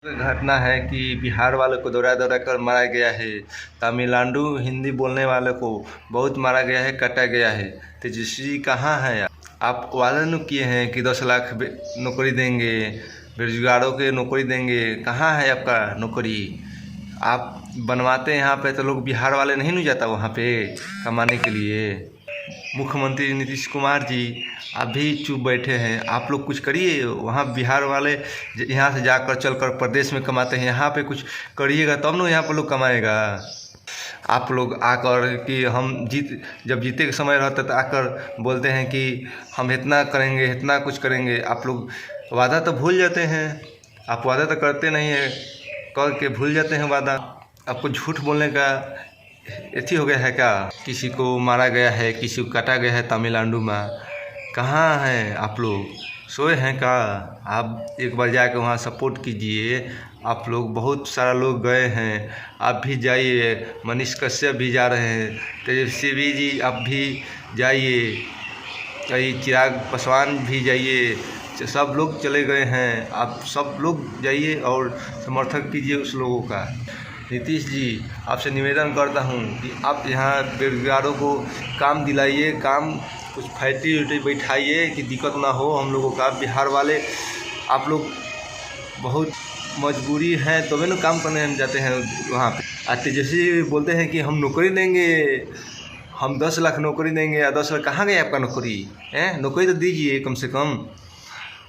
घटना है कि बिहार वालों को दौड़ा दौड़ा कर मारा गया है। तमिलनाडु हिंदी बोलने वालों को बहुत मारा गया है, काटा गया है। तेजस्वी कहाँ है? आप वादा न किए हैं कि 10 लाख नौकरी देंगे, बेरोजगारों के नौकरी देंगे। कहाँ है आपका नौकरी? आप बनवाते हैं यहाँ पे तो लोग बिहार वाले नहीं न जाता वहाँ पे कमाने के लिए। मुख्यमंत्री नीतीश कुमार जी आप भी चुप बैठे हैं। आप लोग कुछ करिए। वहाँ बिहार वाले यहाँ से जाकर चलकर प्रदेश में कमाते हैं, यहाँ पे कुछ करिएगा तब ना यहाँ पर लोग कमाएगा। आप लोग आकर कि हम जब जीते के समय रहता तो आकर बोलते हैं कि हम इतना करेंगे, इतना कुछ करेंगे। आप लोग वादा तो भूल जाते हैं। आप वादा तो करते नहीं हैं, करके भूल जाते हैं वादा। आपको झूठ बोलने का ऐसी हो गया है क्या? किसी को मारा गया है, किसी को काटा गया है तमिलनाडु में। कहाँ हैं आप लोग? सोए हैं क्या? आप एक बार जाके वहाँ सपोर्ट कीजिए। आप लोग बहुत सारा लोग गए हैं, आप भी जाइए। मनीष कश्यप भी जा रहे हैं, तेजस्वी जी आप भी जाइए, कई चिराग पासवान भी जाइए। सब लोग चले गए हैं, आप सब लोग जाइए और समर्थन कीजिए उस लोगों का। नीतीश जी आपसे निवेदन करता हूँ कि आप यहाँ बेरोजगारों को काम दिलाइए, काम कुछ फैक्ट्री उट्री बैठाइए कि दिक्कत ना हो हम लोगों का। बिहार वाले आप लोग बहुत मजबूरी है तो वे ना काम करने हम जाते हैं वहाँ पे। तेजस्वी बोलते हैं कि हम नौकरी देंगे, हम 10 लाख नौकरी देंगे। 10 लाख कहाँ गए आपका नौकरी? नौकरी तो दीजिए कम से कम।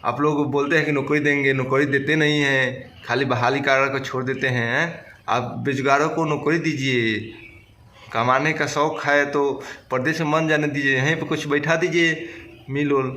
आप लोग बोलते हैं कि नौकरी देंगे, नौकरी देते नहीं हैं, खाली बहाली कार्य को छोड़ देते हैं। आप बेरोजगारों को नौकरी दीजिए। कमाने का शौक़ है तो प्रदेश में मन जाने दीजिए, यहीं पे कुछ बैठा दीजिए मिल उल।